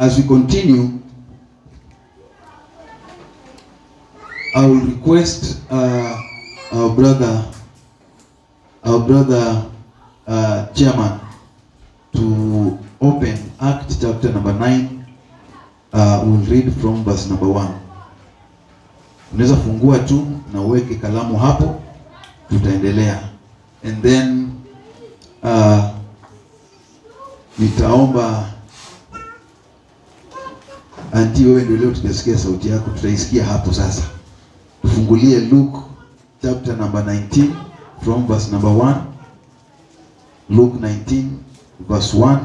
as we continue, I will request our brother chairman to open Acts chapter number 9. We'll read from verse number 1. Unaweza fungua tu na uweke kalamu hapo, tutaendelea. And then nitaomba anti, wewe ndio leo tutasikia sauti yako, tutaisikia hapo sasa. Tufungulie Luke chapter number 19 from verse number 1. Luke 19 verse 1.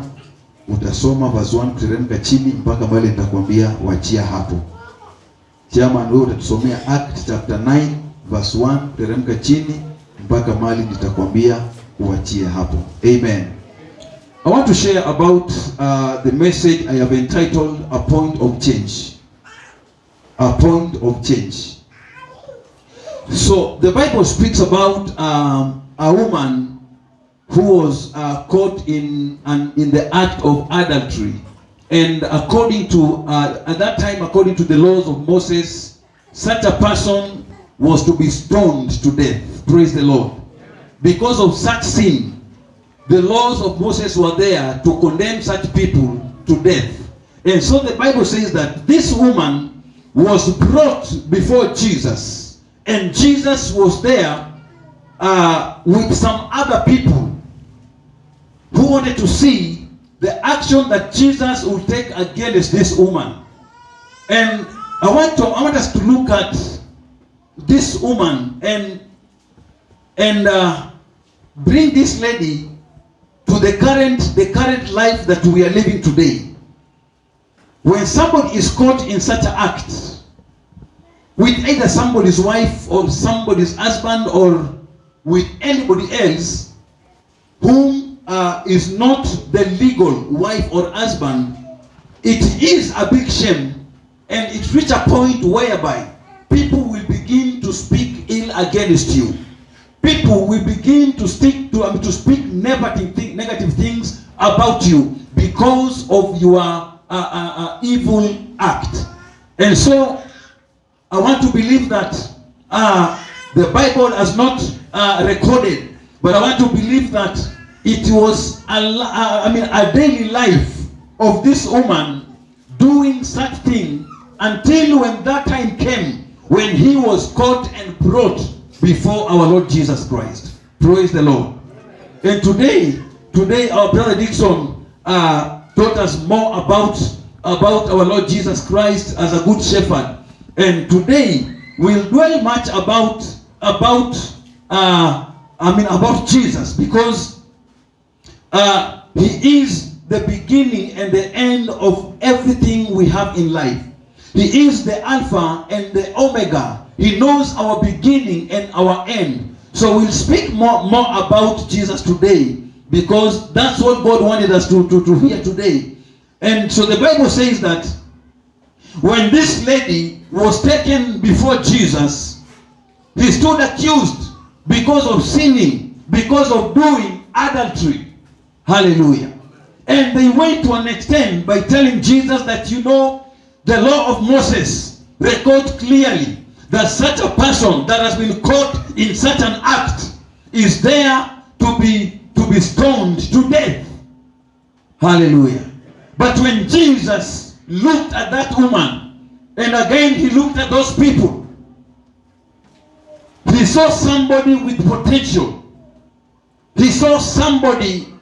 Utasoma verse 1 kuteremka chini mpaka mbele nitakwambia wachia hapo. Chairman, wewe utatusomea Acts chapter 9 verse 1 kuteremka chini mpaka mahali nitakwambia uachie hapo. Amen. I want to share about the message I have entitled A Point of Change. A Point of Change. So the Bible speaks about a woman who was caught in the act of adultery, and according to at that time, according to the laws of Moses, such a person was to be stoned to death. Praise the Lord. Because of such sin, the laws of Moses were there to condemn such people to death. And so the Bible says that this woman was brought before Jesus, and Jesus was there with some other people who wanted to see the action that Jesus would take against this woman. And I want us to look at this woman and bring this lady to the current life that we are living today. When somebody is caught in such an act with either somebody's wife or somebody's husband or with anybody else whom is not the legal wife or husband, it is a big shame, and it reaches a point whereby people will begin to speak ill against you. People will begin to speak negative things about you because of your evil act. And so I want to believe that the Bible has not recorded, but I want to believe that it was a daily life of this woman doing such thing until when that time came when he was caught and brought before our Lord Jesus Christ. Praise the Lord. And today our brother Dixon taught us more about our Lord Jesus Christ as a good shepherd. And today we'll dwell much about Jesus, because he is the beginning and the end of everything we have in life. He is the Alpha and the Omega. He knows our beginning and our end. So we'll speak more about Jesus today, because that's what God wanted us to hear today. And so the Bible says that when this lady was taken before Jesus, he stood accused because of sinning, because of doing adultery. Hallelujah. And they went to an extent by telling Jesus that, the law of Moses records clearly that such a person that has been caught in such an act is there to be stoned to death. Hallelujah. But when Jesus looked at that woman, and again he looked at those people, he saw somebody with potential. He saw somebody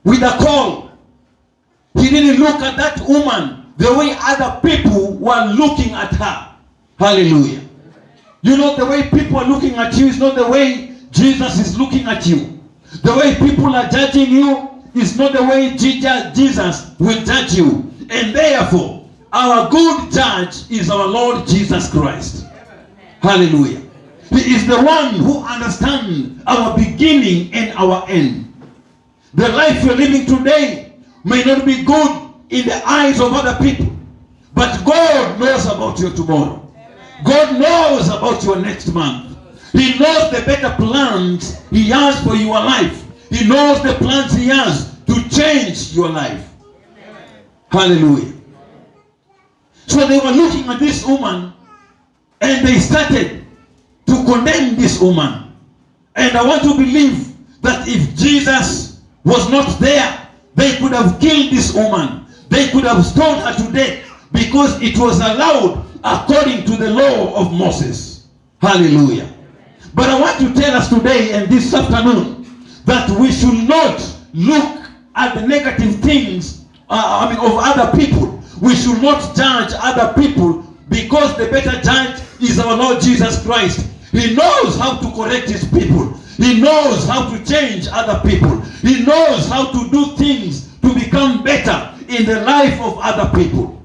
with a call. He didn't look at that woman the way other people were looking at her. Hallelujah. The way people are looking at you is not the way Jesus is looking at you. The way people are judging you is not the way Jesus will judge you. And therefore, our good judge is our Lord Jesus Christ. Hallelujah. He is the one who understands our beginning and our end. The life you're living today may not be good in the eyes of other people, but God knows about your tomorrow. God knows about your next month. He knows the better plans He has for your life. He knows the plans He has to change your life. Hallelujah. So they were looking at this woman and they started to condemn this woman. And I want to believe that if Jesus was not there, they could have killed this woman. They could have stoned her to death because it was allowed according to the law of Moses. Hallelujah. But I want to tell us today and this afternoon that we should not look at the negative things of other people. We should not judge other people, because the better judge is our Lord Jesus Christ. He knows how to correct his people. He knows how to change other people. He knows how to do things to become better in the life of other people.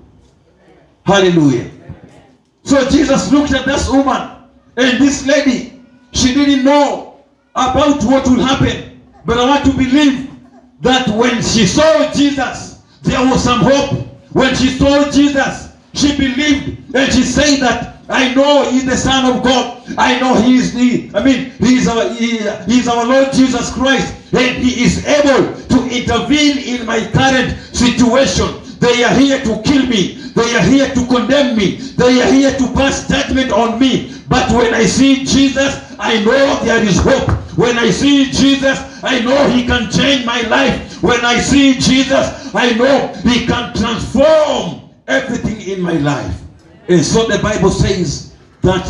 Hallelujah. So Jesus looked at this woman, and this lady, she didn't know about what will happen. But I want to believe that when she saw Jesus, there was some hope. When she saw Jesus, she believed, and she said that, I know he's the Son of God. I know he's our Lord Jesus Christ, and he is able to intervene in my current situation. They are here to kill me. They are here to condemn me. They are here to pass judgment on me. But when I see Jesus, I know there is hope. When I see Jesus, I know he can change my life. When I see Jesus, I know he can transform everything in my life. And so the Bible says that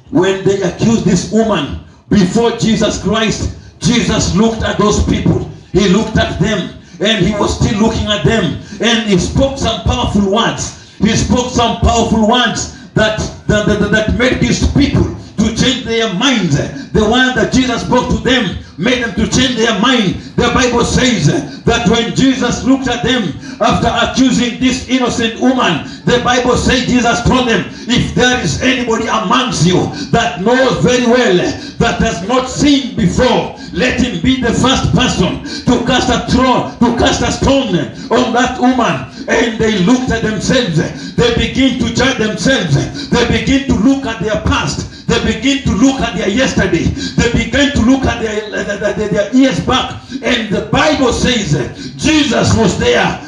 when they accused this woman before Jesus Christ, Jesus looked at those people. He looked at them, and he was still looking at them, and he spoke some powerful words. He spoke some powerful words that made these people to change their minds. The one that Jesus spoke to them made them to change their mind. The Bible says that when Jesus looked at them after accusing this innocent woman, the Bible says Jesus told them, if there is anybody amongst you that knows very well, that has not sinned before, let him be the first person to cast a stone on that woman. And they looked at themselves. They begin to judge themselves. They begin to look at their past. They begin to look at their yesterday. They begin to look at their years back. And the Bible says Jesus was there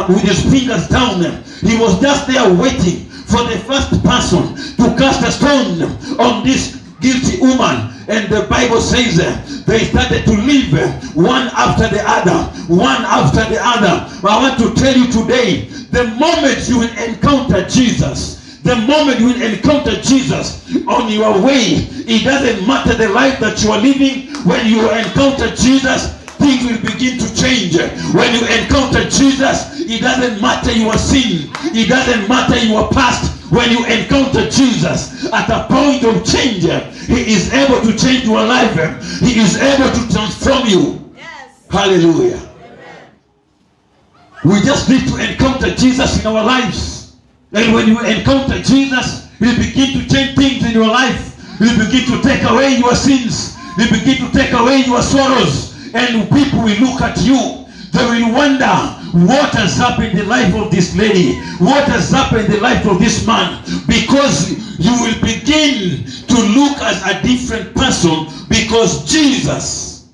with his fingers down. He was just there waiting for the first person to cast a stone on this guilty woman. And the Bible says they started to leave one after the other, one after the other. I want to tell you today, the moment you will encounter Jesus, the moment you will encounter Jesus on your way, it doesn't matter the life that you are living. When you encounter Jesus, things will begin to change. When you encounter Jesus, it doesn't matter your sin. It doesn't matter your past. When you encounter Jesus at a point of change, he is able to change your life. He is able to transform you. Yes. Hallelujah. Amen. We just need to encounter Jesus in our lives. And when you encounter Jesus, he begin to change things in your life. He begin to take away your sins. He begin to take away your sorrows. And people will look at you. They will wonder, what has happened in the life of this lady? What has happened in the life of this man? Because you will begin to look as a different person, because Jesus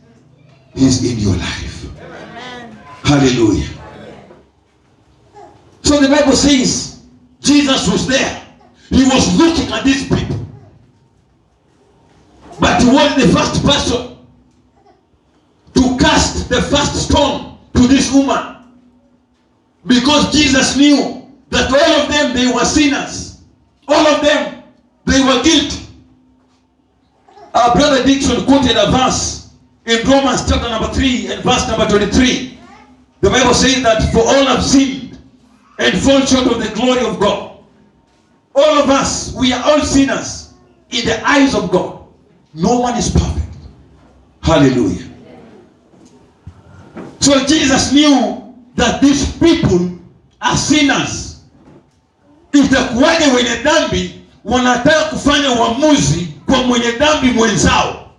is in your life. Amen. Hallelujah. So the Bible says Jesus was there. He was looking at these people. But he was the first person to cast the first stone to this woman, because Jesus knew that all of them, they were sinners. All of them, they were guilty. Our brother Dixon quoted a verse in Romans chapter number 3 and verse number 23. The Bible says that for all have sinned and fall short of the glory of God. All of us, we are all sinners in the eyes of God. No one is perfect. Hallelujah. So Jesus knew that these people are sinners. Itakuwaje wenye dhambi wanataka kufanya uamuzi kwa mwenye dhambi mwenzao?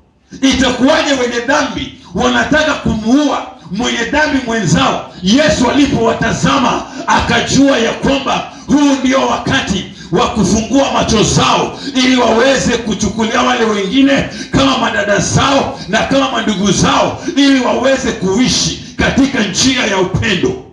Itakuwaje wenye dhambi wanataka kumuua mwenye dhambi mwenzao? Yesu alipowatazama akajua ya kwamba huu ndio wakati wa kufungua macho zao, ili waweze kuchukulia wale wengine kama madada zao na kama mandugu zao, ili waweze kuishi katika njia ya upendo.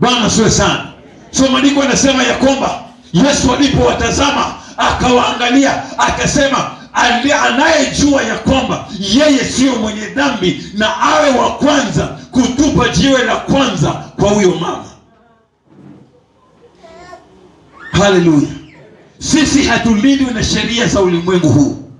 Bwana asifiwe sana. So maandiko yanasema ya kwamba Yesu alipowatazama akawaangalia akasema, anayejua ya kwamba yeye sio mwenye dhambi na awe wa kwanza kutupa jiwe la kwanza kwa huyo mama. Haleluya. Sisi hatulindwi na sheria za ulimwengu huu.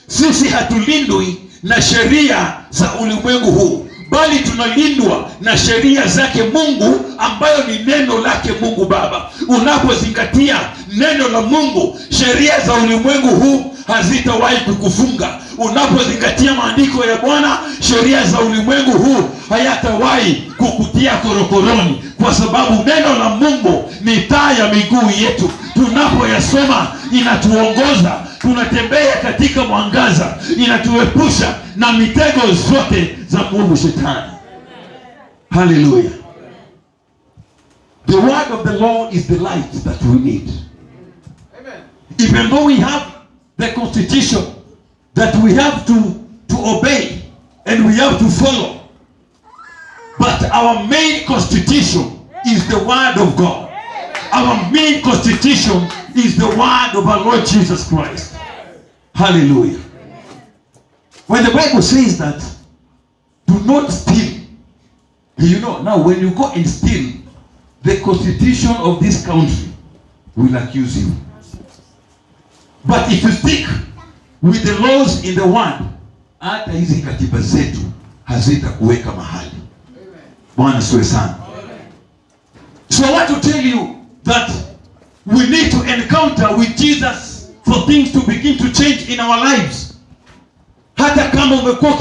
Sisi hatulindwi na sheria za ulimwengu huu, bali tunalindwa na sheria zake Mungu, ambayo ni neno lake Mungu Baba. Unapozingatia neno la Mungu, sheria za ulimwengu huu hazitawahi kukufunga. Unapozingatia maandiko ya Bwana, sheria za ulimwengu huu hayatawahi kukutia korokoroni, kwa sababu neno la Mungu ni taa ya miguu yetu. Tunapoyasoma inatuongoza, tunatembea katika mwangaza, inatuepusha na mitego zote za Mungu Shetani. Hallelujah. The word of the Lord is the light that we need. Amen. Even though we have the constitution that we have to obey and we have to follow, but our main constitution is the word of God. Our main constitution is the word of our Lord Jesus Christ. Hallelujah. When the Bible says that, do not steal. You know, now when you go and steal, the constitution of this country will accuse you. But if you stick with the laws in the word, hata hizi katiba zetu hazitakuweka mahali. Bwana asifiwe sana. So I want to tell you that we need to encounter with Jesus for things to begin to change in our lives. Hata kama umekuwa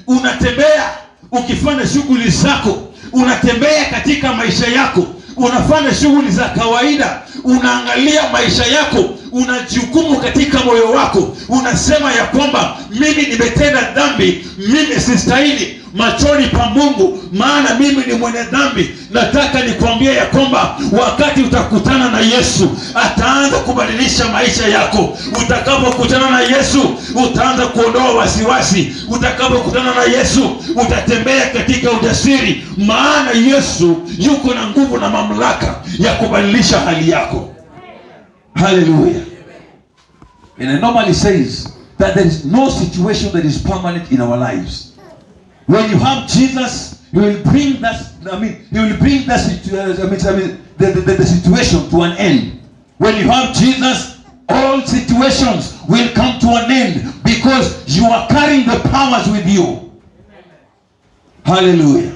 unatembea ukifanya shughuli zako, unatembea katika maisha yako, unafanya shughuli za kawaida, unaangalia maisha yako, unajihukumu katika moyo wako, unasema ya kwamba mimi nimetenda dhambi, mimi sistahili machoni pa Mungu, maana mimi ni mwenye dhambi. Nataka nikwambie ya kwamba wakati utakutana na Yesu, ataanza kubadilisha maisha yako. Utakapokutana na Yesu, utaanza kuondoa wasiwasi. Utakapokutana na Yesu, utatembea katika ujasiri, maana Yesu yuko na nguvu na mamlaka ya kubadilisha hali yako. Hallelujah. And it normally says that there is no situation that is permanent in our lives. When you have Jesus, He will bring that. He will bring that the situation to an end. When you have Jesus, all situations will come to an end because you are carrying the powers with you. Hallelujah.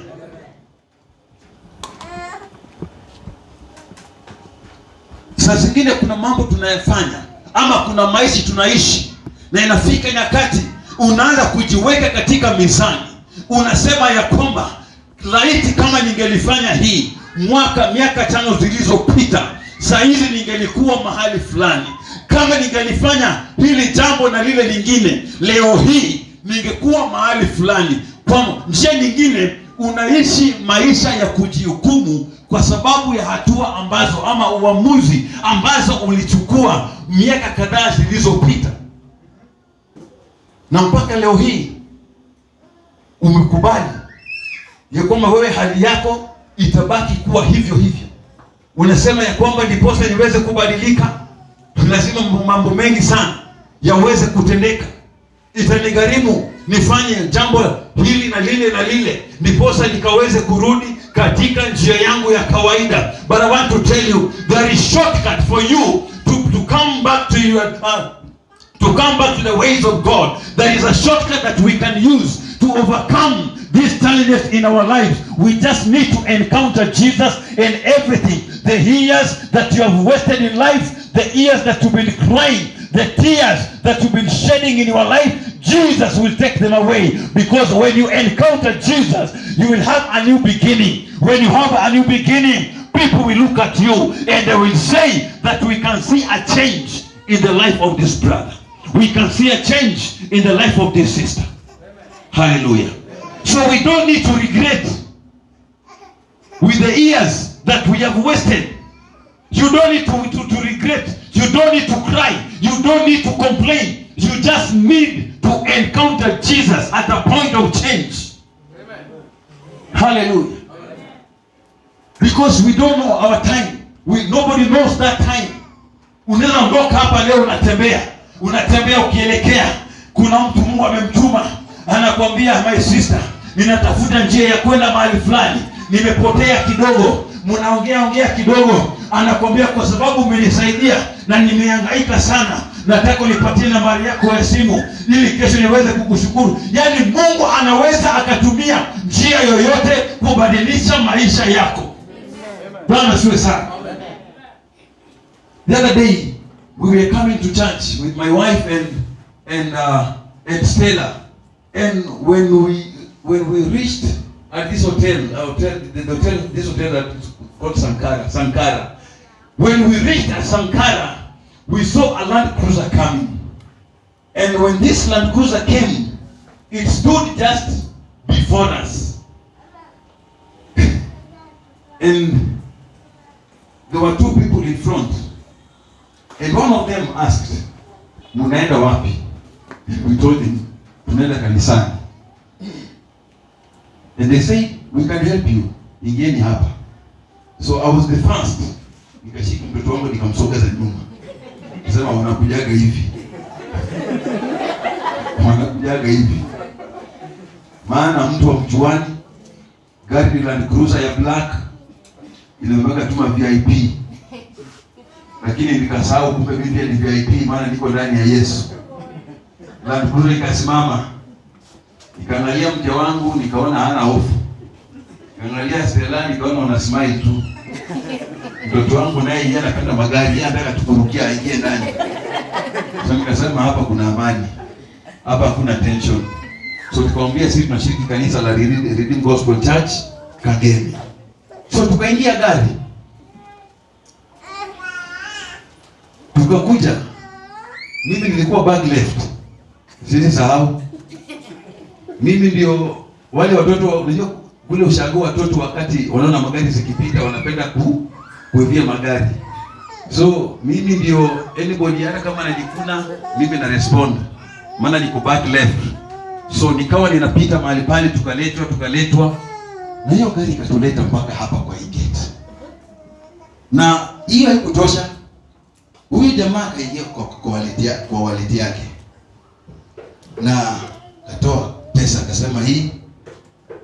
Saa zingine kuna mambo tunayafanya ama kuna maisha tunaishi, na inafika nyakati unaanza kujiweka katika mizani. Unasema ya kwamba laiti kama ningelifanya hii miaka 5 zilizopita, saa hizi ningelikuwa mahali fulani. Kama ningelifanya hili jambo na lile lingine, leo hii ningekuwa mahali fulani. Kwa njia nyingine, unaishi maisha ya kujihukumu kwa sababu ya hatua ambazo ama uamuzi ambazo ulichukua miaka kadhaa zilizopita, na mpaka leo hii umekubali ya kwamba wewe hali yako itabaki kuwa hivyo hivyo. Unasema ya kwamba ndiposa niweze kubadilika, lazima mambo mengi sana yaweze kutendeka. Itanigharimu nifanye jambo hili na lile na lile ndiposa nikaweze kurudi katika njia yangu ya kawaida. But I want to tell you, there is shortcut for you to come back to your to come back to the ways of God. There is a shortcut that we can use to overcome these challenges in our lives. We just need to encounter Jesus in everything. The years that you have wasted in life, the years that you've been crying, the tears that you've been shedding in your life, Jesus will take them away. Because when you encounter Jesus, you will have a new beginning. When you have a new beginning, people will look at you and they will say that we can see a change in the life of this brother. We can see a change in the life of this sister. Hallelujah. So we don't need to regret with the years that we have wasted. You don't need to regret. You don't need to cry. You don't need to complain. You just need to encounter Jesus at a point of change. Amen. Hallelujah. Because we don't know our time. Nobody knows that time. Unaweza ondoka hapa leo, unatembea ukielekea, kuna mtu Mungu amemtuma anakuambia, my sister, ninatafuta njia ya kwenda mahali fulani, nimepotea kidogo. Mnaongea kidogo, anakuambia kwa sababu umenisaidia na nimehangaika sana, nataka unipatie nambari yako ya simu ili kesho niweze kukushukuru. Yaani Mungu anaweza akatumia njia yoyote kubadilisha maisha yako. Bwana asifiwe sana. The other day we were coming to church with my wife and Stella, and when we reached at this hotel, this hotel that is called Sankara. When we reached at Sankara, we saw a Land Cruiser coming, and when this Land Cruiser came, it stood just before us, and there were two people in front. And one of them asked, "Munaenda wapi?" We told him, "Tunaenda kanisani." And they said, "We can help you. Ingieni hapa." So I was the first. Nikashika mtoto wangu nikamsogeza nyuma. Nasema, "Wanakujaga hivi." Wanakujaga hivi. Maana mtu wa mjuani, gari Land Cruiser ya black, inamweka tuma VIP. Lakini nikasahau kumbe mimi ni VIP, maana niko ndani ya Yesu. Land Cruiser ikasimama. Nikaangalia mke wangu, nikaona hana hofu. Nikaangalia Stella, nikaona ana smile tu. Mtoto wangu naye yeye anapenda magari, yeye anataka tukurukia aingie ndani. Sasa nikasema hapa kuna amani. Hapa hakuna tension. So tukamwambia sisi tunashiriki kanisa la Redeemed Gospel Church Kagemi. So tukaingia gari. Tukakuja. Mimi nilikuwa bag left. Sinisahau. Mimi ndio wale watoto, unajua kule ushago watoto wakati wanaona magari zikipita wanapenda kuivia magari. So mimi ndio anybody hata kama anajikuna mimi na respond. Maana niko back left. So nikawa ninapita mahali pale, tukaletwa. Na hiyo gari ikatuleta mpaka hapa kwa hii gate. Na hiyo haikutosha. Huyu jamaa kaingia kwa wallet yake. Na katoa pesa, akasema hii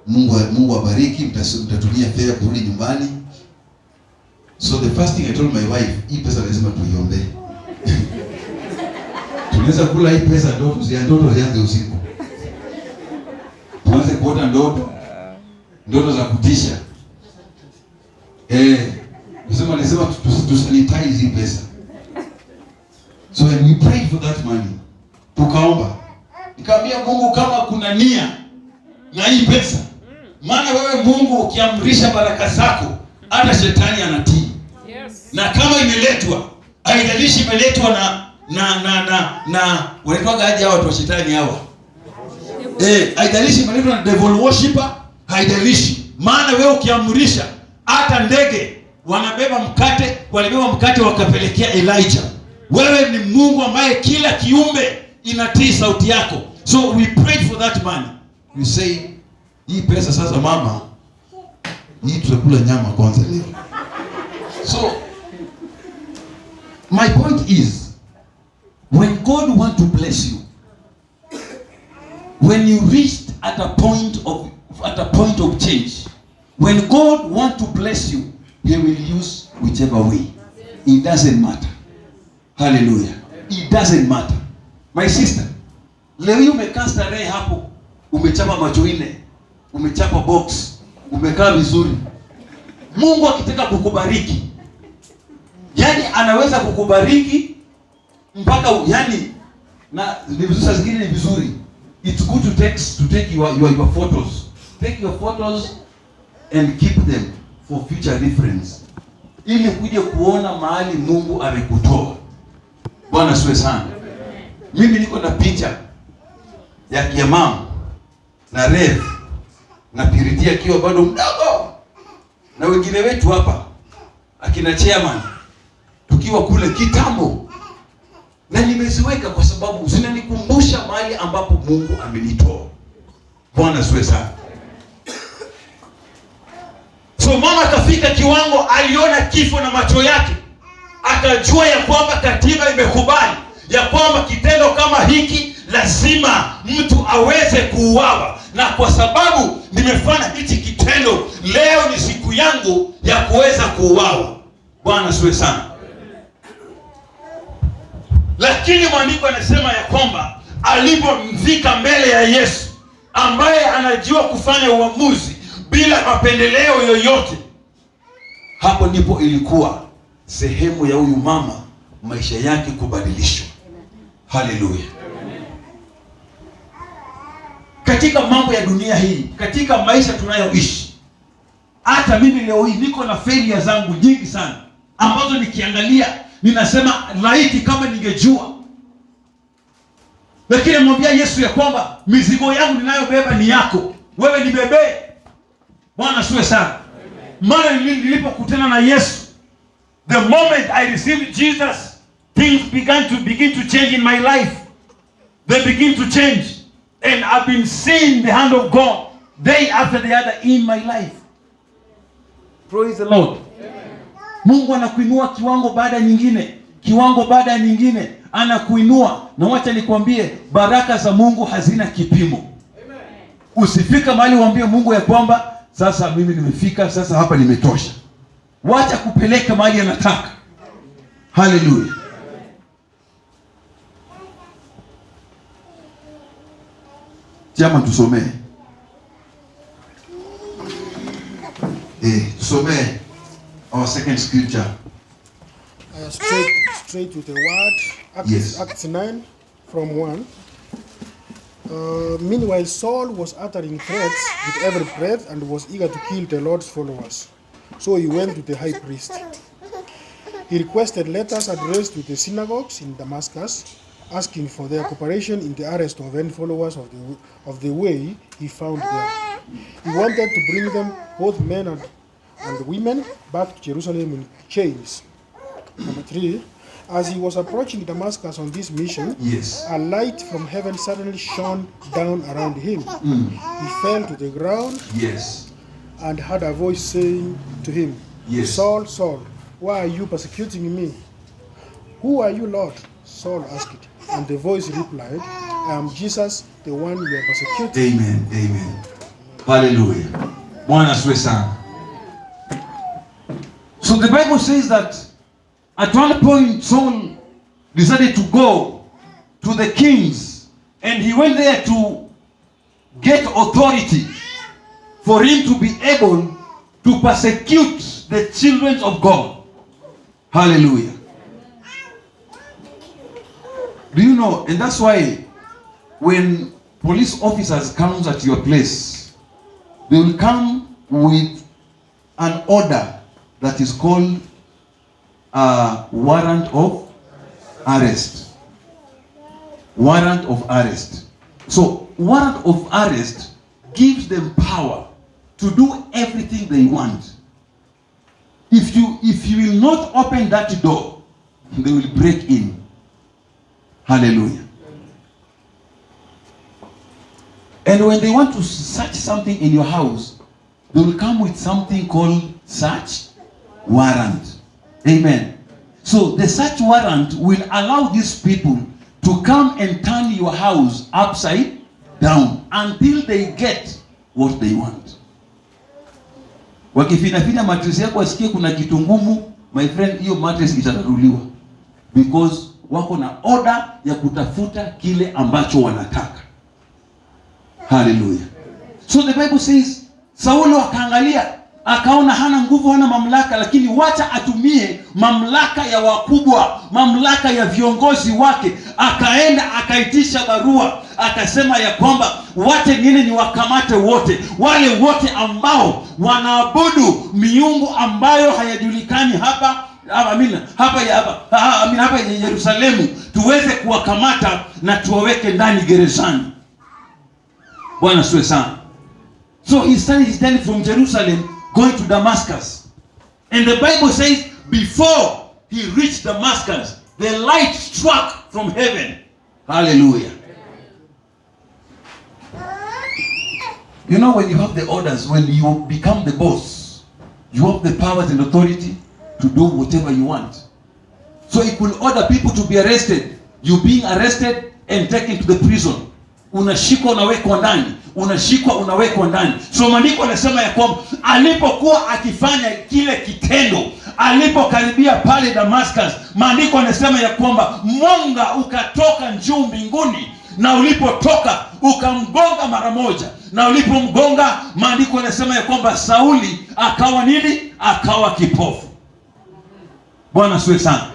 Mungu abariki, mtatumia fare kurudi nyumbani. So the first thing I told my wife, hii pesa lazima tuiombe. Tunaweza kula hii pesa ndoto zianze usiku. Tuanze kuota ndoto za kutisha. Nasema tusanitize hii pesa. So when we prayed for that money, tukaomba. Nikamwambia Mungu, kama kuna nia na hii pesa, maana wewe Mungu ukiamrisha baraka zako hata shetani anatii. Yes. Na kama imeletwa, haijalishi imeletwa na wanaitwaga aje hao watu wa shetani hawa. Haijalishi imeletwa na devil worshipper, haijalishi. Maana wewe ukiamrisha, hata ndege walibeba mkate wakapelekea Elijah. Wewe ni Mungu ambaye kila kiumbe inatii sauti yako. So we prayed for that money. We say, hii pesa sasa mama, hii tutakula nyama kwanza leo. So my point is, when God wants to bless you, when you reached at a point of change, when God wants to bless you, He will use whichever way. It doesn't matter. Hallelujah. It doesn't matter. My sister, leo hii umekaa starehe hapo, umechapa macho nne, umechapa box, umekaa vizuri. Mungu akitaka kukubariki, yani anaweza kukubariki mpaka yani, na vizuri zingine ni vizuri. It's good to take your photos. Take your photos and keep them for future reference. Ili kuje kuona mahali Mungu amekutoa. Bwana asifiwe sana. Mimi niko na picha ya mama na Rev na Purity akiwa bado mdogo, na wengine wetu hapa akina chairman tukiwa kule kitambo, na nimeziweka kwa sababu zinanikumbusha mahali ambapo Mungu amenitoa. Bwana asifiwe sana. So mama akafika katika kiwango aliona kifo na macho yake, akajua ya kwamba katiba imekubali ya kwamba kitendo kama hiki lazima mtu aweze kuuawa, na kwa sababu nimefanya hichi kitendo, leo ni siku yangu ya kuweza kuuawa. Bwana asifiwe sana. Lakini maandiko yanasema ya kwamba alipomfika mbele ya Yesu ambaye anajua kufanya uamuzi bila mapendeleo yoyote, hapo ndipo ilikuwa sehemu ya huyu mama maisha yake kubadilishwa. Haleluya. Katika mambo ya dunia hii, katika maisha tunayoishi, hata mimi leo hii niko na failure zangu nyingi sana ambazo nikiangalia ninasema laiti kama ningejua. Lakini namwambia Yesu ya kwamba mizigo yangu ninayobeba ni yako, wewe nibebe. Bwana asifiwe sana. Mara nilipokutana na Yesu, the moment I received Jesus, things begin to change in my life. They begin to change, and I've been seeing the hand of God day after the other in my life. Praise the Lord. Mungu anakuinua kiwango baada ya nyingine, kiwango baada ya nyingine anakuinua. Na wacha nikwambie, baraka za Mungu hazina kipimo. Usifika mahali uambie Mungu ya kwamba sasa mimi nimefika, sasa hapa nimetosha. Wacha kupeleka mahali anataka. Haleluya. Chama tusomee. Tusomee our second scripture. Straight with the word. Acts 9 from 1. Meanwhile, Saul was uttering threats with every breath and was eager to kill the Lord's followers. So he went to the high priest. He requested letters addressed to the synagogues in Damascus, asking for their cooperation in the arrest of any followers of the way he found them. He wanted to bring them, both men and women, back to Jerusalem in chains. Number 3, as he was approaching Damascus on this mission, a light from heaven suddenly shone down around him. He fell to the ground and heard a voice saying to him, Saul, Saul, why are you persecuting me? Who are you, Lord? Saul asked. And the voice replied, I am Jesus, the one you are persecuting. Amen. Amen. Hallelujah. Bwana asifiwe sana. So the Bible says that at one point Saul decided to go to the kings, and he went there to get authority for him to be able to persecute the children of God. Hallelujah. Do you know? And that's why when police officers come at your place, they will come with an order that is called a warrant of arrest. Warrant of arrest. So warrant of arrest gives them power to do everything they want. If you will not open that door, they will break in. Hallelujah. And when they want to search something in your house, they will come with something called search warrant. Amen. So the search warrant will allow these people to come and turn your house upside down until they get what they want. Wakifinafina mattress yako wasikie kuna kitu ngumu, my friend, hiyo mattress itataruliwa, because wako na order ya kutafuta kile ambacho wanataka. Hallelujah. So the Bible says, Saulo akaangalia, akaona hana nguvu, hana mamlaka, lakini wacha atumie mamlaka ya wakubwa, mamlaka ya viongozi wake. Akaenda akaitisha barua, akasema ya kwamba wache niende niwakamate wote, wale wote ambao wanaabudu miungu ambayo hayajulikani hapa Yerusalemu, tuweze kuwakamata na tuwaweke ndani gerezani. Bwana asifiwe sana. So he started his journey from Jerusalem going to Damascus. And the Bible says before he reached Damascus, the light struck from heaven. Hallelujah. You know, when you have the orders, when you become the boss, You have the powers and authority to do whatever you want. So he could order people to be arrested. You being arrested and taken to the prison. Unashikwa unawekwa ndani. Unashikwa unawekwa ndani. So maandiko yanasema ya kwamba alipokuwa akifanya kile kitendo, alipokaribia pale Damascus, maandiko yanasema ya kwamba mwanga ukatoka juu mbinguni, na ulipotoka ukamgonga mara moja, na ulipomgonga, maandiko yanasema ya kwamba Sauli akawa nini? Akawa kipofu. Bwana asifiwe sana.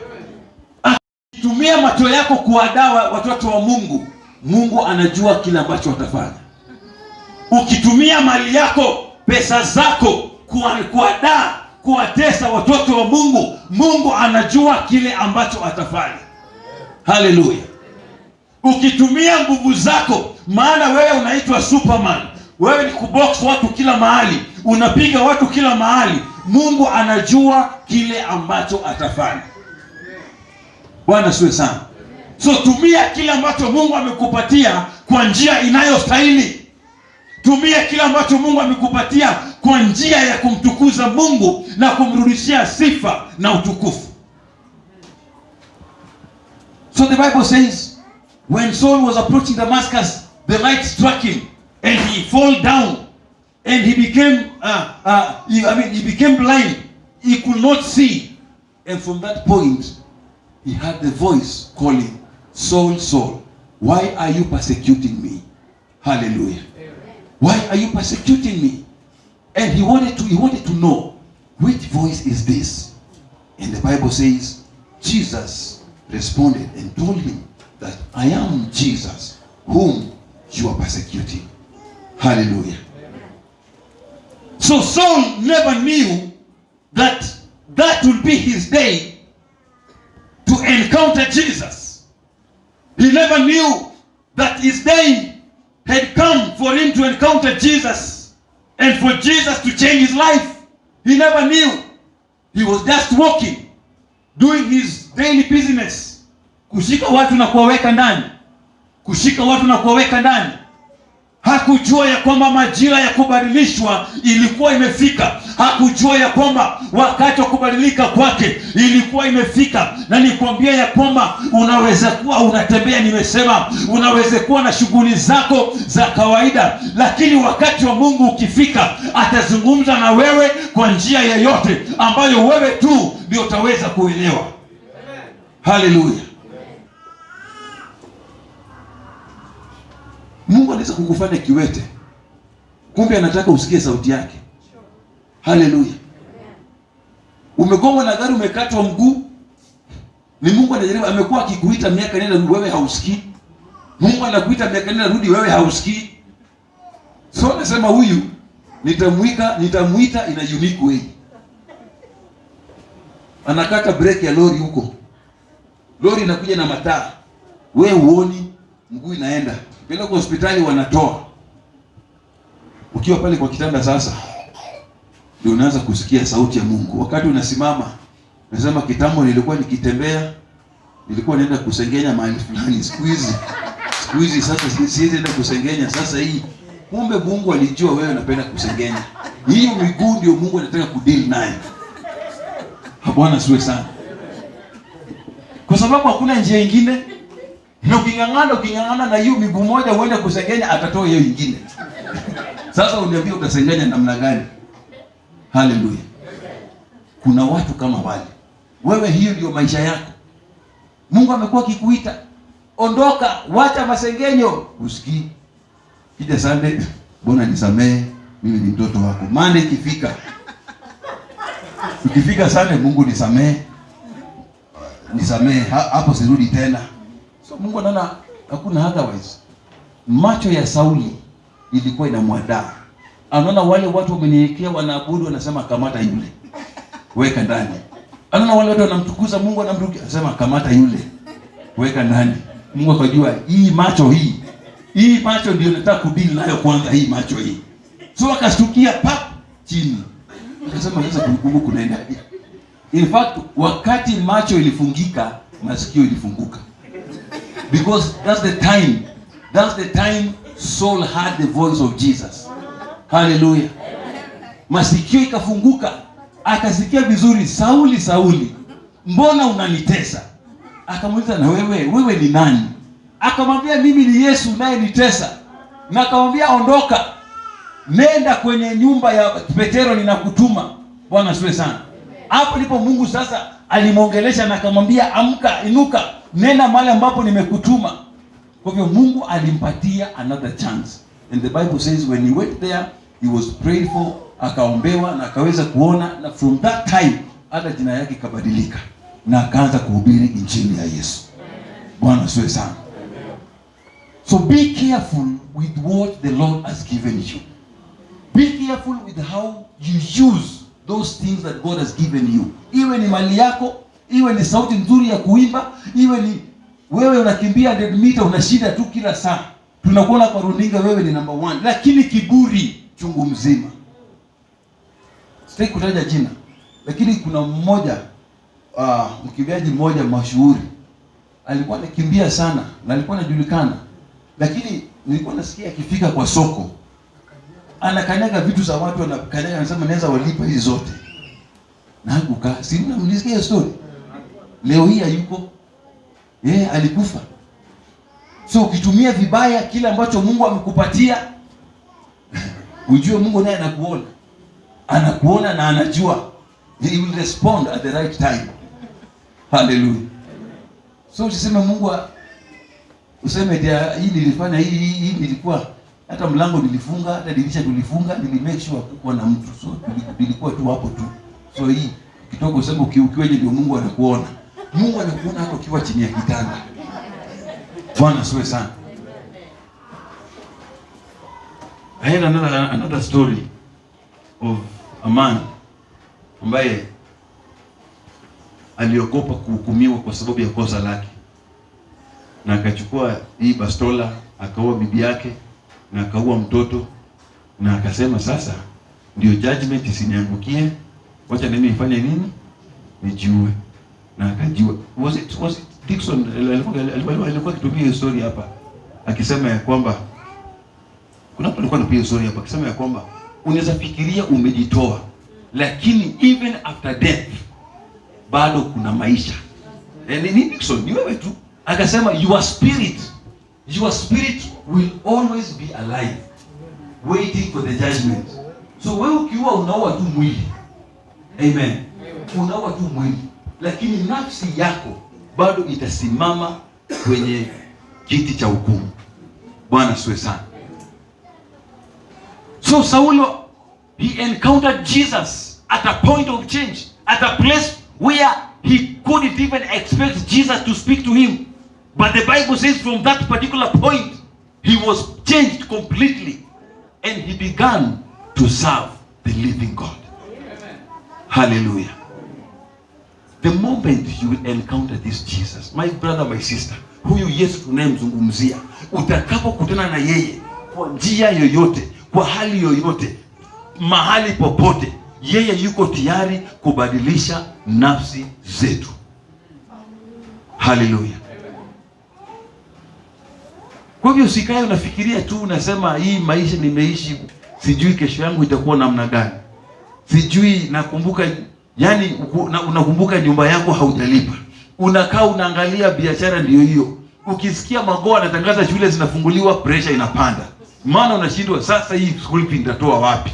Tumia macho yako kuwadaa watoto wa Mungu. Mungu anajua kile ambacho watafanya. Ukitumia mali yako, pesa zako kuwadaa, kuwatesa watoto wa Mungu, Mungu anajua kile ambacho atafanya. Haleluya. Ukitumia nguvu zako, maana wewe unaitwa Superman. Wewe ni kubox watu kila mahali, unapiga watu kila mahali. Mungu anajua kile ambacho atafanya. Bwana asifiwe sana. So tumia kile ambacho Mungu amekupatia kwa njia inayostahili. Tumia kile ambacho Mungu amekupatia kwa njia ya kumtukuza Mungu na kumrudishia sifa na utukufu. So the Bible says, when Saul was approaching Damascus, the light struck him and he fell down and he became he became blind. He could not see. And from that point, he heard the voice calling, Saul, Saul, why are you persecuting me? Hallelujah. Why are you persecuting me? And he wanted to know, which voice is this? And the Bible says, Jesus responded and told him that I am Jesus whom you are persecuting. Hallelujah. So Saul never knew that would be his day to encounter Jesus. He never knew that his day had come for him to encounter Jesus and for Jesus to change his life. He never knew. He was just walking, doing his daily business. Kushika watu na kuwaweka ndani. Kushika watu na kuwaweka ndani. Hakujua ya kwamba majira ya kubadilishwa ilikuwa imefika. Hakujua ya kwamba wakati wa kubadilika kwake ilikuwa imefika. Na nikwambia ya kwamba unaweza kuwa unatembea, nimesema unaweza kuwa na shughuli zako za kawaida, lakini wakati wa Mungu ukifika, atazungumza na wewe kwa njia yoyote ambayo wewe tu ndio utaweza kuelewa. Hallelujah. Mungu anaweza kukufanya kiwete, kumbe anataka usikie sauti yake. Haleluya. Umegongwa na gari, umekatwa mguu, ni Mungu anajaribu, amekuwa akikuita miaka nenda rudi, wewe hausikii. Mungu anakuita miaka nenda rudi, wewe hausikii. So nasema huyu nitamuita in a unique way. Anakata breki ya lori huko. Lori inakuja na mataa. Wewe uoni, mguu inaenda. Bila kwa hospitali wanatoa. Ukiwa pale kwa kitanda sasa, ndio unaanza kusikia sauti ya Mungu. Wakati unasimama, unasema kitambo nilikuwa nikitembea, nilikuwa naenda kusengenya mahali fulani. Siku hizi sasa siwezi enda kusengenya. Sasa hii kumbe Mungu alijua wewe unapenda kusengenya. Hiyo miguu ndio Mungu anataka kudeal naye. Bwana asiwe sana. Kwa sababu hakuna njia nyingine. Na ukingangana na hiyo miguu moja uende kusengenya, atatoa hiyo nyingine. Sasa uniambie utasengenya namna gani? Hallelujah. Kuna watu kama wale. Wewe hiyo ndio maisha yako. Mungu amekuwa akikuita, ondoka, wacha masengenyo. Usikii. Kija Sunday, Bwana nisamee, mimi ni mtoto wako. Monday ikifika. Ukifika Sunday, Mungu nisamee. Nisamee, hapo sirudi tena. So Mungu anaona hakuna otherwise. Macho ya Sauli ilikuwa inamwadaa. Anaona wale watu wamenielekea, wanaabudu, wanasema kamata yule, weka ndani. Anaona wale watu wanamtukuza Mungu, wanamtukuza, anasema kamata yule, weka ndani. Mungu akajua hii macho ndio nataka kudili nayo kwanza, hii macho hii. So akastukia pap chini. Akasema sasa Mungu kunaenda. In fact, wakati macho ilifungika, masikio ilifunguka. Because that's the time Saul heard the voice of Jesus. Hallelujah. Masikio ikafunguka, akasikia vizuri, Sauli, Sauli, mbona unanitesa? Akamuuliza, na wewe ni nani? Akamwambia, mimi ni Yesu unayenitesa. Na akamwambia, ondoka, nenda kwenye nyumba ya Petero, ninakutuma. Bwana asifiwe sana. Hapo ndipo Mungu sasa alimwongelesha na akamwambia, amka, inuka, nenda mahali ambapo nimekutuma. Kwa hivyo Mungu alimpatia another chance. And the Bible says when he went there, he was prayed for, akaombewa na akaweza kuona, na from that time hata jina yake ikabadilika na akaanza kuhubiri injili ya Yesu. Bwana asifiwe sana. So be careful with what the Lord has given you. Be careful with how you use those things that God has given you. Iwe ni mali yako, iwe ni sauti nzuri ya kuimba, iwe ni wewe unakimbia 100 meter unashinda tu kila saa. Tunakuona kwa runinga wewe ni number 1, lakini kiburi chungu mzima. Sitaki kutaja jina, lakini kuna mmoja mkimbiaji mmoja mashuhuri. Alikuwa anakimbia sana na alikuwa anajulikana. Lakini nilikuwa nasikia akifika kwa soko, anakanyaga vitu za watu, anakanyaga, anasema naweza walipa hizi zote. Na hakukaa, si mnamlisikia story? Leo hii hayuko. Alikufa. So ukitumia vibaya kile ambacho Mungu amekupatia, ujue Mungu naye anakuona. Anakuona na anajua. He will respond at the right time. Hallelujah. So usiseme Mungu useme hii nilifanya hii nilikuwa hata mlango nilifunga, hata dirisha tulifunga, make sure hakukuwa na mtu. So nilikuwa tu hapo tu. So hii kitoko useme ukiweje ndio Mungu anakuona. Mungu anakuona hata ukiwa chini ya kitanda. Bwana asifiwe sana. I had another story of a man ambaye aliogopa kuhukumiwa kwa sababu ya kosa lake. Na akachukua hii bastola, akaua bibi yake na akaua mtoto, na akasema sasa ndio judgment isiniangukie, wacha mimi nifanye nini? Nijiue. Na akajiua. Was it Dixon alikuwa akitumia hiyo story hapa akisema ya kwamba kuna mtu alikuwa anapiga story hapa akisema ya kwamba unaweza fikiria umejitoa, lakini even after death bado kuna maisha. Ni Dixon, ni wewe tu. Akasema your spirit will always be alive waiting for the judgment. So wewe ukiua unaua tu mwili. Amen. Unaua tu mwili, lakini nafsi yako bado itasimama kwenye kiti cha hukumu. Bwana asifiwe sana. So Saulo, he encountered Jesus at a point of change, at a place where he couldn't even expect Jesus to speak to him. But the Bible says from that particular point, he was changed completely and he began to serve the living God. Amen. Hallelujah. The moment you will encounter this Jesus, my brother, my sister, huyu Yesu tunayemzungumzia, utakapokutana na yeye kwa njia yoyote, kwa hali yoyote, mahali popote, yeye yuko tayari kubadilisha nafsi zetu. Hallelujah. Kwa hivyo usikae unafikiria tu unasema hii maisha nimeishi, sijui kesho yangu itakuwa namna gani. Sijui nakumbuka, yani unakumbuka nyumba yako haujalipa. Unakaa unaangalia biashara ndio hiyo. Ukisikia Magoa anatangaza shule zinafunguliwa, pressure inapanda. Maana unashindwa sasa hii school fee nitatoa wapi?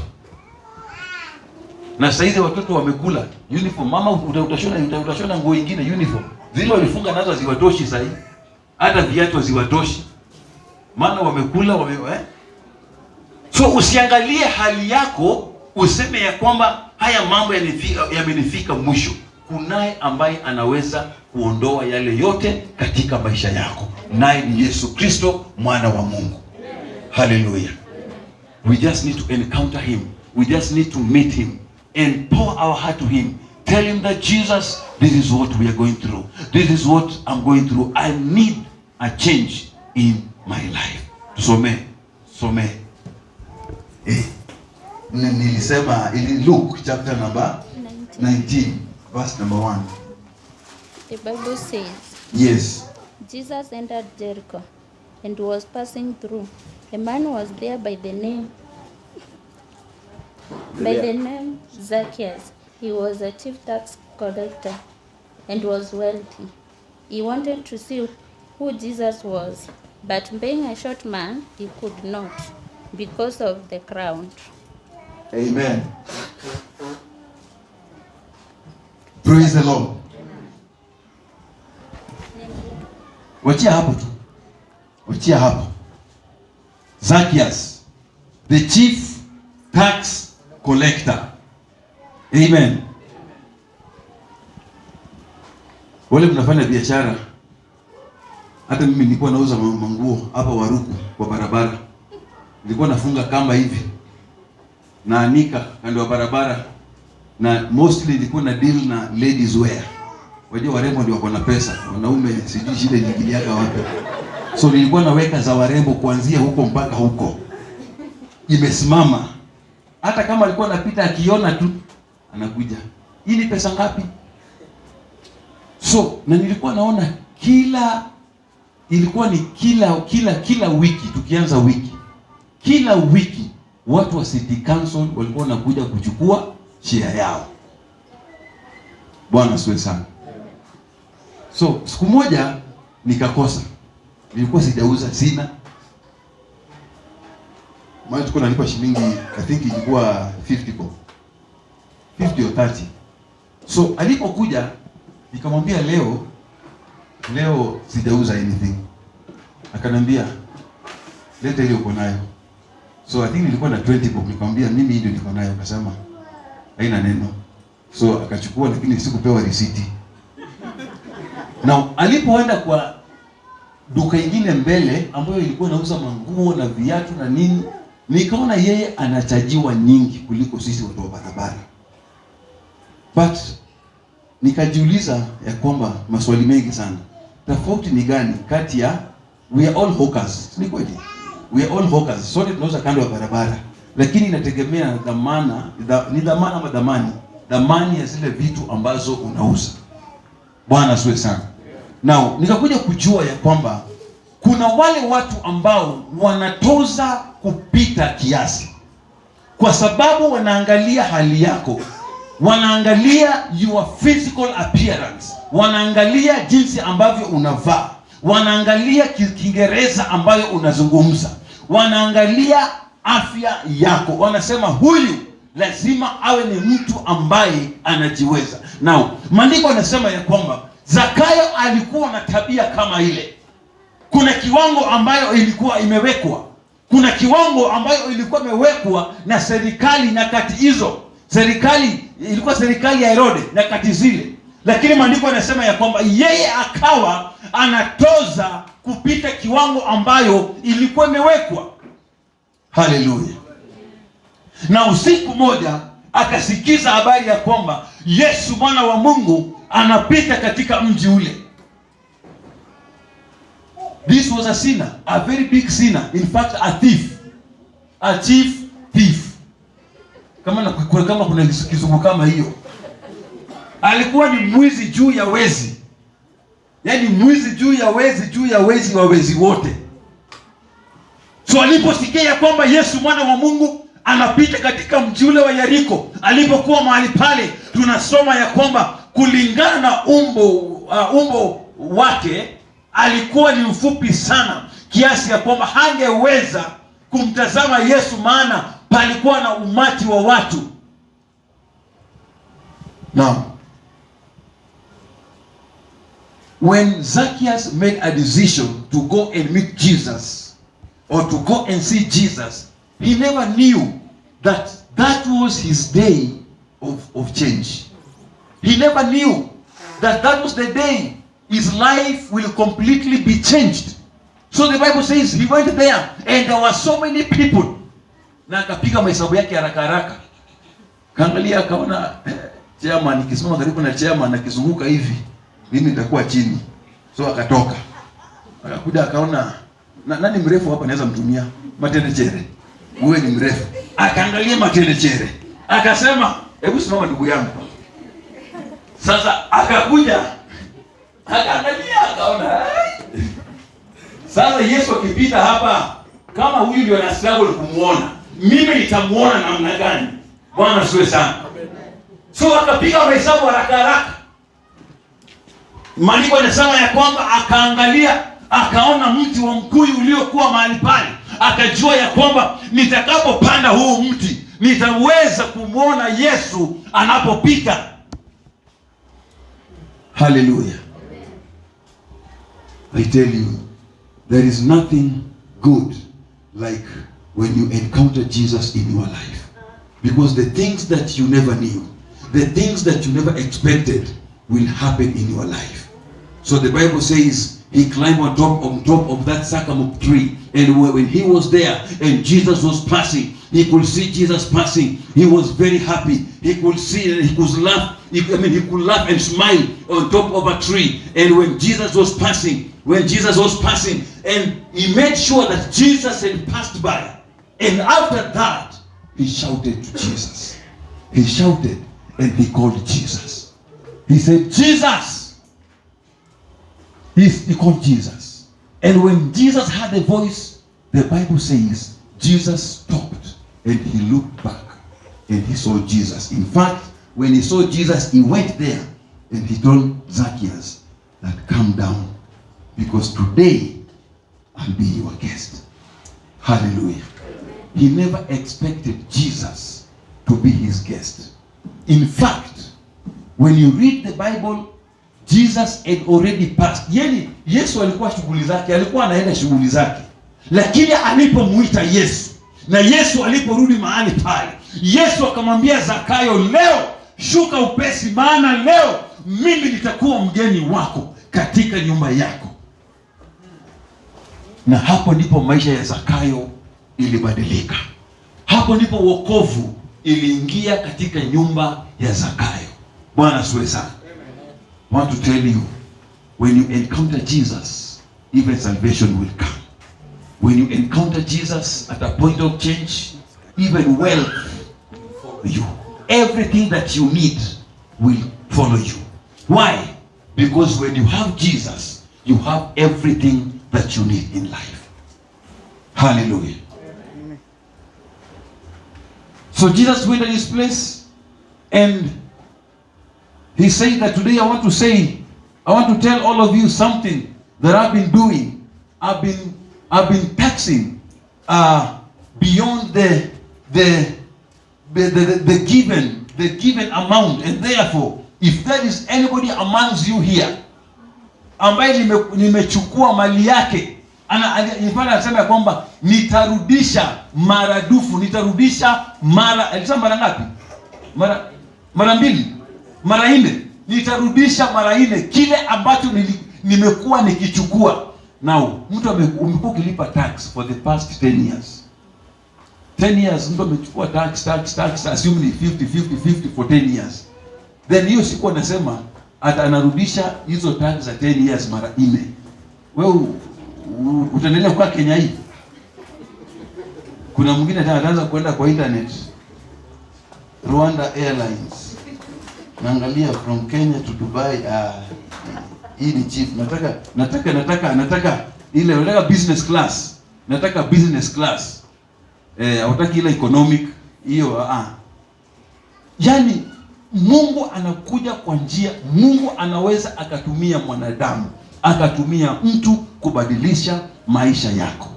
Na saizi watoto wamekula uniform, mama utashona nguo nyingine uniform. Zile walifunga nazo haziwatoshi sasa hivi. Hata viatu haziwatoshi. Maana wamekula So usiangalie hali yako useme ya kwamba haya mambo yamenifika mwisho. Kunaye ambaye anaweza kuondoa yale yote katika maisha yako. Naye ni Yesu Kristo, mwana wa Mungu. Hallelujah. We just need to encounter him. We just need to meet him and pour our heart to him. Tell him that Jesus, this is what we are going through. This is what I'm going through. I need a change in my life. Some. Nilisema in Luke chapter number 19 verse number 1. The Bible says, yes, Jesus entered Jericho and was passing through. A man was there by the name Zacchaeus. He was a chief tax collector and was wealthy. He wanted to see who Jesus was, but being a short man, he could not because of the crowd. Amen. Praise the Lord. Wachia hapo tu. Wachia hapo. Zacchaeus, the chief tax collector. Amen. Wale mnafanya biashara. Hata mimi nilikuwa nauza manguo hapa Waruku kwa barabara. Nilikuwa nafunga kamba hivi. Naanika kando ya barabara. Na mostly nilikuwa na deal na ladies wear. Wajua warembo ndio wako na pesa. Wanaume sijui shida nyingine wapi. So nilikuwa naweka za warembo kuanzia huko mpaka huko. Imesimama. Hata kama alikuwa anapita akiona tu anakuja. Hii ni pesa ngapi? So na nilikuwa naona ilikuwa ni kila wiki, tukianza wiki. Kila wiki watu wa City Council walikuwa wanakuja kuchukua share yao. Bwana asifiwe sana. So siku moja nikakosa. Nilikuwa sijauza, sina. Maana tulikuwa nalipa shilingi, I think ilikuwa 50 bob. 50 or 30. So alipokuja nikamwambia leo sijauza anything. Akanambia leta ile uko nayo. So I think nilikuwa na 20 bob, nikamwambia mimi ndio niko nayo. Akasema haina neno. So akachukua, lakini sikupewa receipt. Na alipoenda kwa duka ingine mbele ambayo ilikuwa inauza manguo na viatu na nini, nikaona yeye anachajiwa nyingi kuliko sisi watu wa barabara. But nikajiuliza ya kwamba maswali mengi sana. Tofauti ni gani kati ya we are all hawkers? Ni kweli. We are all hawkers. Sote tunauza kando ya barabara. Lakini inategemea dhamani ya zile vitu ambazo unauza. Bwana asifiwe sana. Now, nikakuja kujua ya kwamba kuna wale watu ambao wanatoza kupita kiasi. Kwa sababu wanaangalia hali yako. Wanaangalia your physical appearance. Wanaangalia jinsi ambavyo unavaa. Wanaangalia Kiingereza ambayo unazungumza. Wanaangalia afya yako. Wanasema huyu lazima awe ni mtu ambaye anajiweza. Now, maandiko yanasema ya kwamba Zakayo alikuwa na tabia kama ile. Kuna kiwango ambayo ilikuwa imewekwa. Kuna kiwango ambayo ilikuwa imewekwa na serikali nyakati hizo. Ilikuwa serikali ya Herode nyakati zile. Lakini maandiko yanasema ya kwamba yeye akawa anatoza kupita kiwango ambayo ilikuwa imewekwa. Haleluya. Na usiku moja akasikiza habari ya kwamba Yesu mwana wa Mungu anapita katika mji ule. This was a sinner, a very big sinner, in fact a thief, a chief thief. Kama kuna kizungu kama hiyo. Alikuwa ni mwizi juu ya wezi. Yaani mwizi juu ya wezi wa wezi wote. So aliposikia kwamba Yesu mwana wa Mungu anapita katika mji ule wa Yeriko, alipokuwa mahali pale, tunasoma ya kwamba kulingana na umbo wake alikuwa ni mfupi sana kiasi ya kwamba hangeweza kumtazama Yesu, maana palikuwa na umati wa watu. Now, when Zacchaeus made a decision to go and meet Jesus or to go and see Jesus, he never knew that was his day of change. He never knew that was the day his life will completely be changed. So the Bible says he went there and there were so many people. Na akapiga mahesabu yake haraka. Kaangalia akaona chairman nikisimama karibu na chairman akizunguka hivi, mimi nitakuwa chini. So akatoka. Akakuja akaona nani mrefu hapa naweza mtumia? Matende Chere. Wewe ni mrefu. Akaangalia Matende Chere. Akasema, hebu simama ndugu yangu. Sasa akakuja. Akaangalia akaona. Sasa Yesu akipita hapa, kama huyu ndio anastahili kumuona, mimi nitamuona namna gani? Bwana asifiwe sana. So akapiga mahesabu haraka haraka. Maandiko yanasema ya kwamba akaangalia, akaona mti wa mkuyu uliokuwa mahali pale, akajua ya kwamba nitakapopanda huu mti nitaweza kumwona Yesu anapopita. Hallelujah. I tell you, there is nothing good like when you encounter Jesus in your life. Because the things that you never knew, the things that you never expected will happen in your life. So the Bible says he climbed on top of that sycamore tree, and when he was there and Jesus was passing, he could see Jesus passing. He was very happy. He could see and he could laugh. He could laugh and smile on top of a tree. And when Jesus was passing, and he made sure that Jesus had passed by. And after that, he shouted to Jesus. He shouted and he called Jesus. He said, Jesus. He called Jesus. And when Jesus heard the voice, the Bible says, Jesus stopped and he looked back and he saw Jesus. In fact, when he saw Jesus, he went there and he told Zacchaeus that, come down, because today I'll be your guest. Hallelujah. He never expected Jesus to be his guest. In fact, when you read the Bible, Jesus had already passed. Yani Yesu alikuwa shughuli zake, alikuwa anaenda shughuli zake. Lakini alipomuita Yesu, na Yesu aliporudi mahali pale, Yesu akamwambia Zakayo, leo shuka upesi, maana leo mimi nitakuwa mgeni wako katika nyumba yako. Na hapo ndipo maisha ya Zakayo ilibadilika. Hapo ndipo wokovu iliingia katika nyumba ya Zakayo. Bwana asifiwe sana. I want to tell you, when you encounter Jesus, even salvation will come. When you encounter Jesus at a point of change, even wealth will follow you. Everything that you need will follow you. Why? Because when you have Jesus, you have everything that you need in life. Hallelujah. So Jesus went to his place, and he said that today I want to tell all of you something that I've been doing. I've been taxing beyond the given amount, and therefore, if there is anybody amongst you here ambaye nimechukua mali yake, anasema kwamba nitarudisha maradufu, nitarudisha alisema mara ngapi? Mara mbili, mara nne. Nitarudisha mara nne kile ambacho nimekuwa nikichukua. Now, mtu umekuwa ukilipa tax for the past 10 years. 10 years mtu amechukua tax, assume ni 50 for 10 years. Then hiyo siku anasema anarudisha hizo tax za 10 years mara nne. Wewe utaendelea kwa Kenya hii? Kuna mwingine ataanza kwenda kwa internet, Rwanda Airlines, naangalia from Kenya to Dubai. Hii ni chief, nataka ile nataka business class, nataka business class, hutaki ile economic hiyo. Yani Mungu anakuja kwa njia, Mungu anaweza akatumia mwanadamu, akatumia mtu kubadilisha maisha yako.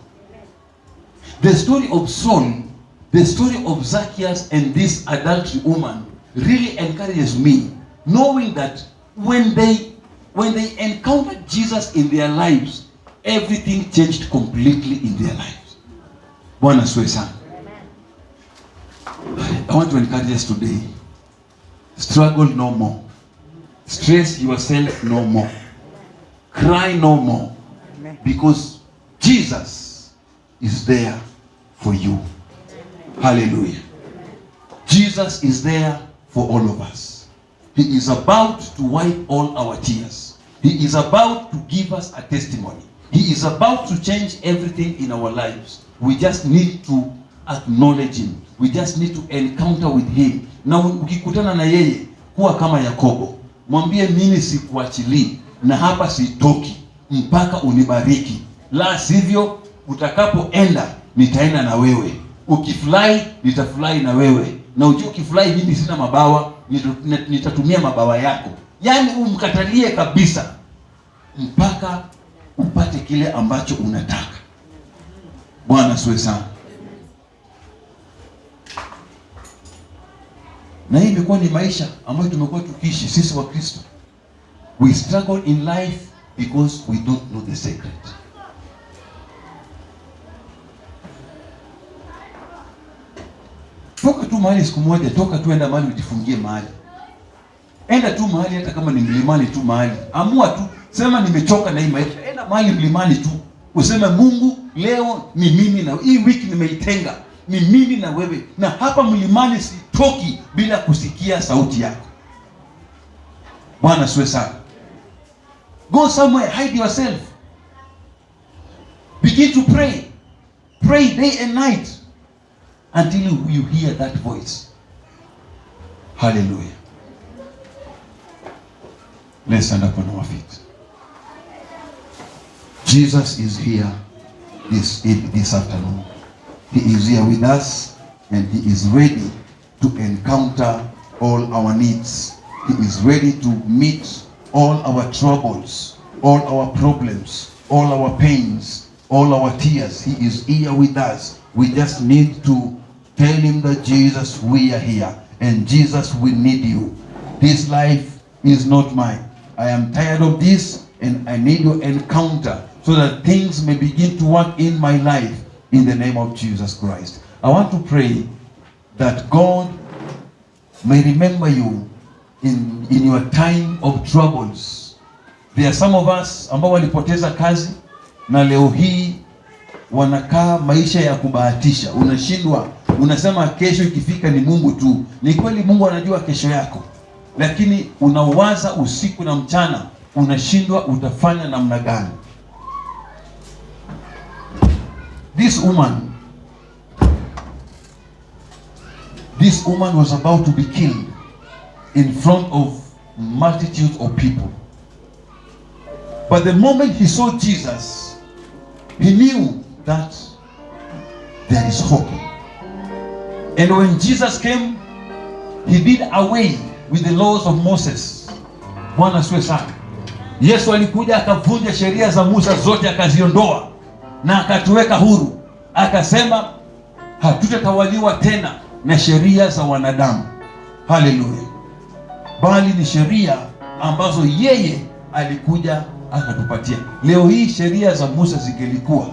The story of Saul, the story of Zacchaeus and this adultery woman really encourages me, knowing that when they encountered Jesus in their lives, everything changed completely in their lives. Bwana asifiwe sana. I want to encourage us today. Struggle no more. Stress yourself no more. Cry no more. Because Jesus is there for you. Hallelujah. Jesus is there for all of us. He is about to wipe all our tears. He is about to give us a testimony. He is about to change everything in our lives. We just need to acknowledge him. We just need to encounter with him. Na ukikutana na yeye, kuwa kama Yakobo. Mwambie, mimi sikuachilii na hapa sitoki mpaka unibariki. La sivyo, utakapoenda nitaenda na wewe. Ukifly nitafly na wewe. Na ujue ukifly mimi sina mabawa, nitatumia mabawa yako. Yaani umkatalie kabisa mpaka upate kile ambacho unataka. Bwana asifiwe sana. Na hii imekuwa ni maisha ambayo tumekuwa tukiishi sisi wa Kristo. We struggle in life because we don't know the secret. Toka tu mahali siku moja, toka tu enda mahali ujifungie mahali. Enda tu mahali hata kama ni mlimani tu mahali. Amua tu, sema nimechoka na hii maisha. Enda mahali mlimani tu. Useme Mungu, leo ni mimi na hii wiki nimeitenga. Ni mimi na wewe. Na hapa mlimani sitoki bila kusikia sauti yako. Bwana asifiwe sana. Go somewhere, hide yourself. Begin to pray. Pray day and night until you hear that voice. Hallelujah. Let's stand up on our feet. Jesus is here this afternoon. He is here with us and he is ready to encounter all our needs. He is ready to meet all our troubles, all our problems, all our pains, all our tears. He is here with us. We just need to tell him that Jesus, we are here. And Jesus, we need you. This life is not mine. I am tired of this and I need your encounter so that things may begin to work in my life in the name of Jesus Christ. I want to pray that God may remember you in your time of troubles. There are some of us ambao walipoteza kazi na leo hii wanakaa maisha ya kubahatisha. Unashindwa, unasema kesho ikifika ni Mungu tu. Ni kweli Mungu anajua kesho yako, lakini unawaza usiku na mchana, unashindwa utafanya namna gani. This woman was about to be killed in front of multitudes of people. But the moment he saw Jesus, he knew that there is hope. And when Jesus came, he did away with the laws of Moses. Bwana asifiwe sana. Yesu alikuja akavunja sheria za Musa zote, akaziondoa na akatuweka huru. Akasema hatutatawaliwa tena na sheria za wanadamu. Haleluya. Bali ni sheria ambazo yeye alikuja akatupatia. Leo hii sheria za Musa zingelikuwa,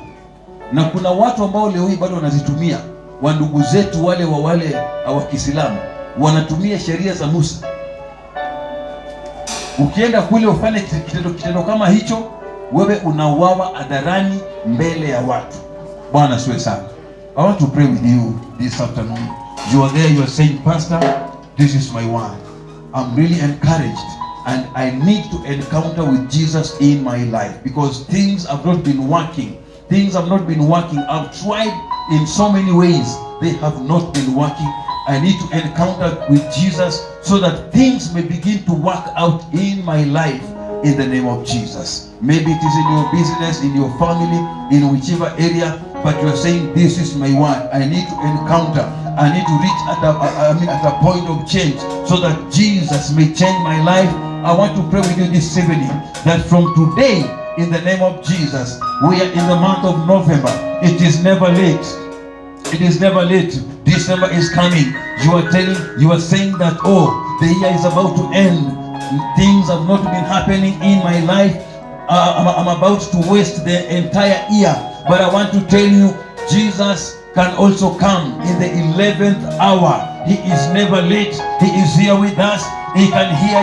na kuna watu ambao leo hii bado wanazitumia, wa ndugu zetu wale wa Kiislamu wanatumia sheria za Musa. Ukienda kule ufanye kitendo kama hicho, wewe unauawa hadharani mbele ya watu. Bwana asifiwe sana. I want to pray with you this afternoon. You are there, you are saying, Pastor, this is my word. I'm really encouraged and I need to encounter with Jesus in my life because things have not been working. Things have not been working. I've tried in so many ways. They have not been working. I need to encounter with Jesus so that things may begin to work out in my life in the name of Jesus. Maybe it is in your business, in your family, in whichever area, but you are saying, this is my word. I need to encounter. I need to reach at a point of change so that Jesus may change my life. I want to pray with you this evening that from today, in the name of Jesus, we are in the month of November. It is never late. It is never late. December is coming. You are saying that, oh, the year is about to end. Things have not been happening in my life. I'm about to waste the entire year. But I want to tell you, Jesus can also come in the 11th hour. He is never late. He is here with us. He can hear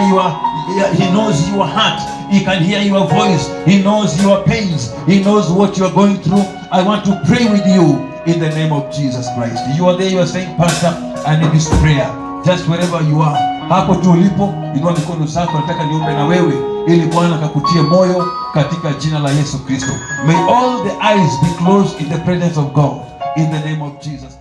he knows your heart. He can hear your voice. He knows your pains. He knows what you are going through. I want to pray with you in the name of Jesus Christ. You are there, you are saying, Pastor, I need this prayer. Just wherever you are. Hapo tu ulipo, inua mikono zako, nataka niombe na wewe ili Bwana akakutie moyo katika jina la Yesu Kristo. May all the eyes be closed in the presence of God in the name of Jesus.